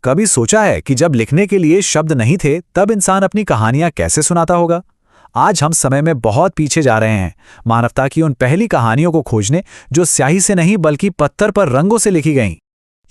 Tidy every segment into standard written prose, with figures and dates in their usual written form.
कभी सोचा है कि जब लिखने के लिए शब्द नहीं थे तब इंसान अपनी कहानियां कैसे सुनाता होगा? आज हम समय में बहुत पीछे जा रहे हैं, मानवता की उन पहली कहानियों को खोजने जो स्याही से नहीं बल्कि पत्थर पर रंगों से लिखी गईं।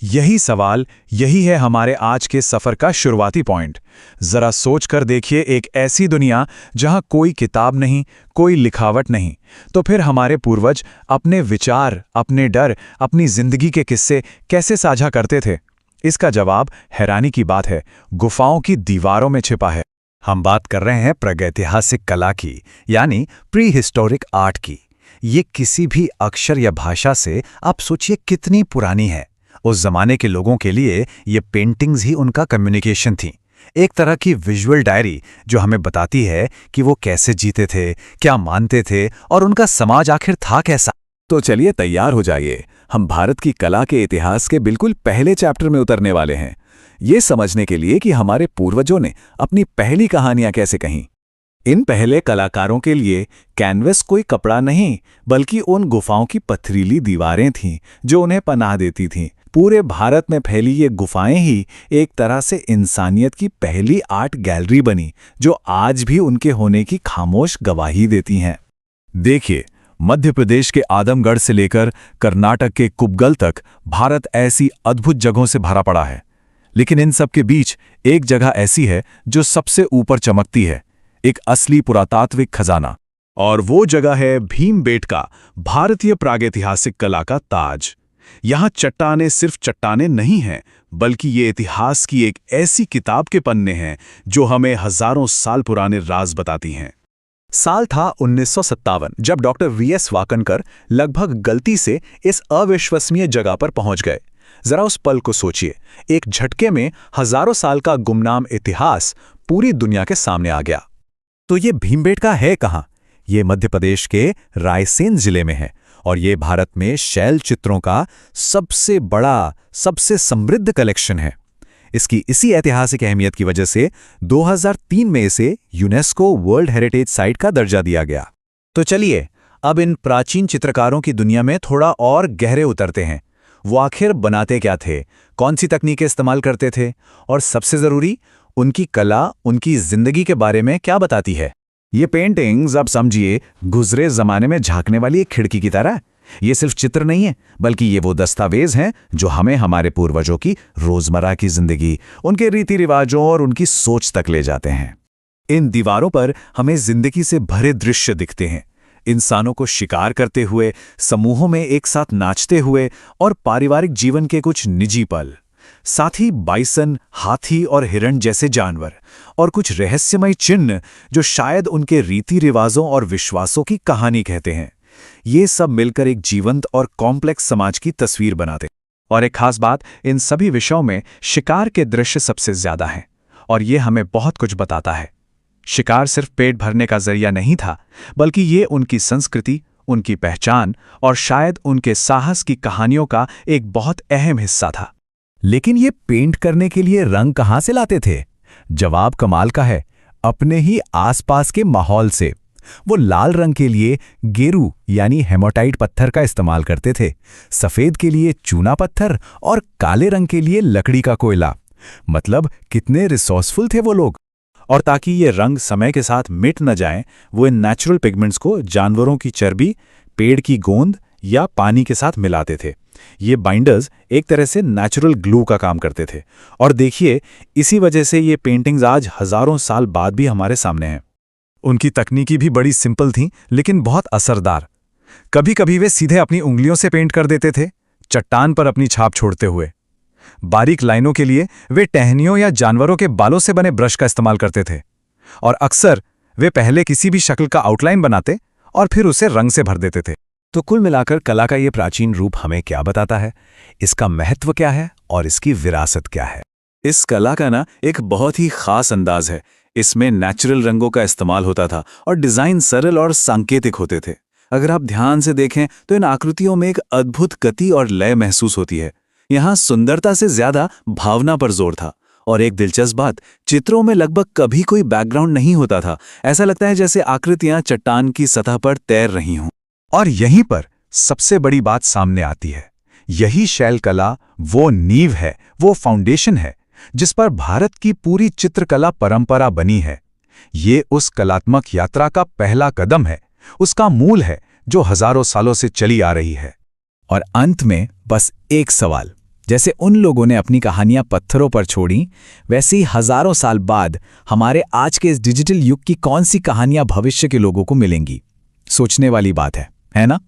यही सवाल, यही है हमारे आज के सफर का शुरुआती पॉइंट। जरा सोच कर देखिए, एक ऐसी दुनिया जहां कोई किताब नहीं, कोई लिखावट नहीं, तो फिर हमारे पूर्वज अपने विचार, अपने डर, अपनी जिंदगी के किस्से कैसे साझा करते थे? इसका जवाब हैरानी की बात है, गुफाओं की दीवारों में छिपा है। हम बात कर रहे हैं प्रागैतिहासिक कला की, यानी प्री हिस्टोरिक आर्ट की। ये किसी भी अक्षर या भाषा से आप सोचिए कितनी पुरानी है। उस जमाने के लोगों के लिए ये पेंटिंग्स ही उनका कम्युनिकेशन थी, एक तरह की विजुअल डायरी जो हमें बताती है कि वो कैसे जीते थे, क्या मानते थे और उनका समाज आखिर था कैसा। तो चलिए तैयार हो जाइए, हम भारत की कला के इतिहास के बिल्कुल पहले चैप्टर में उतरने वाले हैं, ये समझने के लिए कि हमारे पूर्वजों ने अपनी पहली कहानियां कैसे कहीं। इन पहले कलाकारों के लिए कैनवस कोई कपड़ा नहीं, बल्कि उन गुफाओं की पथरीली दीवारें थीं जो उन्हें पनाह देती थीं। पूरे भारत में फैली ये गुफाएं ही एक तरह से इंसानियत की पहली आर्ट गैलरी बनी, जो आज भी उनके होने की खामोश गवाही देती हैं। देखिए, मध्य प्रदेश के आदमगढ़ से लेकर कर्नाटक के कुबगल तक भारत ऐसी अद्भुत जगहों से भरा पड़ा है। लेकिन इन सब के बीच एक जगह ऐसी है जो सबसे ऊपर चमकती है, एक असली पुरातात्विक खजाना। और वो जगह है भीमबेटका, भारतीय प्रागैतिहासिक कला का ताज। यहाँ चट्टानें सिर्फ चट्टानें नहीं हैं, बल्कि ये इतिहास की एक ऐसी किताब के पन्ने हैं जो हमें हजारों साल पुराने राज बताती हैं। साल था 1957, जब डॉक्टर वीएस वाकनकर लगभग गलती से इस अविश्वसनीय जगह पर पहुंच गए। जरा उस पल को सोचिए, एक झटके में हजारों साल का गुमनाम इतिहास पूरी दुनिया के सामने आ गया। तो ये भीमबेटका है कहाँ? ये मध्य प्रदेश के रायसेन जिले में है और ये भारत में शैल चित्रों का सबसे बड़ा, सबसे समृद्ध कलेक्शन है। इसकी इसी ऐतिहासिक अहमियत की वजह से 2003 में इसे यूनेस्को वर्ल्ड हेरिटेज साइट का दर्जा दिया गया। तो चलिए अब इन प्राचीन चित्रकारों की दुनिया में थोड़ा और गहरे उतरते हैं। वो आखिर बनाते क्या थे, कौन सी तकनीकें इस्तेमाल करते थे और सबसे जरूरी, उनकी कला उनकी जिंदगी के बारे में क्या बताती है। ये पेंटिंग्स अब समझिए गुजरे जमाने में झांकने वाली एक खिड़की की तरह। ये सिर्फ चित्र नहीं है, बल्कि ये वो दस्तावेज हैं जो हमें हमारे पूर्वजों की रोजमर्रा की जिंदगी, उनके रीति रिवाजों और उनकी सोच तक ले जाते हैं। इन दीवारों पर हमें जिंदगी से भरे दृश्य दिखते हैं, इंसानों को शिकार करते हुए, समूहों में एक साथ नाचते हुए और पारिवारिक जीवन के कुछ निजी पल। साथ ही बाइसन, हाथी और हिरण जैसे जानवर और कुछ रहस्यमय चिन्ह जो शायद उनके रीति रिवाजों और विश्वासों की कहानी कहते हैं। ये सब मिलकर एक जीवंत और कॉम्प्लेक्स समाज की तस्वीर बनाते हैं। और एक खास बात, इन सभी विषयों में शिकार के दृश्य सबसे ज्यादा हैं और ये हमें बहुत कुछ बताता है। शिकार सिर्फ पेट भरने का जरिया नहीं था, बल्कि ये उनकी संस्कृति, उनकी पहचान और शायद उनके साहस की कहानियों का एक बहुत अहम हिस्सा था। लेकिन ये पेंट करने के लिए रंग कहाँ से लाते थे? जवाब कमाल का है, अपने ही आसपास के माहौल से। वो लाल रंग के लिए गेरू यानी हेमाटाइट पत्थर का इस्तेमाल करते थे, सफेद के लिए चूना पत्थर और काले रंग के लिए लकड़ी का कोयला। मतलब कितने रिसोर्सफुल थे वो लोग। और ताकि ये रंग समय के साथ मिट न जाएं, वो इन नेचुरल पिगमेंट्स को जानवरों की चर्बी, पेड़ की गोंद या पानी के साथ मिलाते थे। ये बाइंडर्स एक तरह से नेचुरल ग्लू का काम करते थे। और देखिए, इसी वजह से ये पेंटिंग्स आज हजारों साल बाद भी हमारे सामने हैं। उनकी तकनीकी भी बड़ी सिंपल थी, लेकिन बहुत असरदार। कभी कभी वे सीधे अपनी उंगलियों से पेंट कर देते थे, चट्टान पर अपनी छाप छोड़ते हुए। बारीक लाइनों के लिए वे टहनियों या जानवरों के बालों से बने ब्रश का इस्तेमाल करते थे। और अक्सर वे पहले किसी भी शक्ल का आउटलाइन बनाते और फिर उसे रंग से भर देते थे। तो कुल मिलाकर कला का ये प्राचीन रूप हमें क्या बताता है, इसका महत्व क्या है और इसकी विरासत क्या है? इस कला का एक बहुत ही खास अंदाज है। इसमें नेचुरल रंगों का इस्तेमाल होता था और डिजाइन सरल और सांकेतिक होते थे। अगर आप ध्यान से देखें तो इन आकृतियों में एक अद्भुत गति और लय महसूस होती है। यहाँ सुंदरता से ज्यादा भावना पर जोर था। और एक दिलचस्प बात, चित्रों में लगभग कभी कोई बैकग्राउंड नहीं होता था। ऐसा लगता है जैसे आकृतियां चट्टान की सतह पर तैर रही हों। और यहीं पर सबसे बड़ी बात सामने आती है। यही शैल कला वो नींव है, वो फाउंडेशन है जिस पर भारत की पूरी चित्रकला परंपरा बनी है। ये उस कलात्मक यात्रा का पहला कदम है, उसका मूल है जो हजारों सालों से चली आ रही है। और अंत में बस एक सवाल, जैसे उन लोगों ने अपनी कहानियां पत्थरों पर छोड़ी, वैसे ही हजारों साल बाद हमारे आज के इस डिजिटल युग की कौन सी कहानियां भविष्य के लोगों को मिलेंगी? सोचने वाली बात है ना?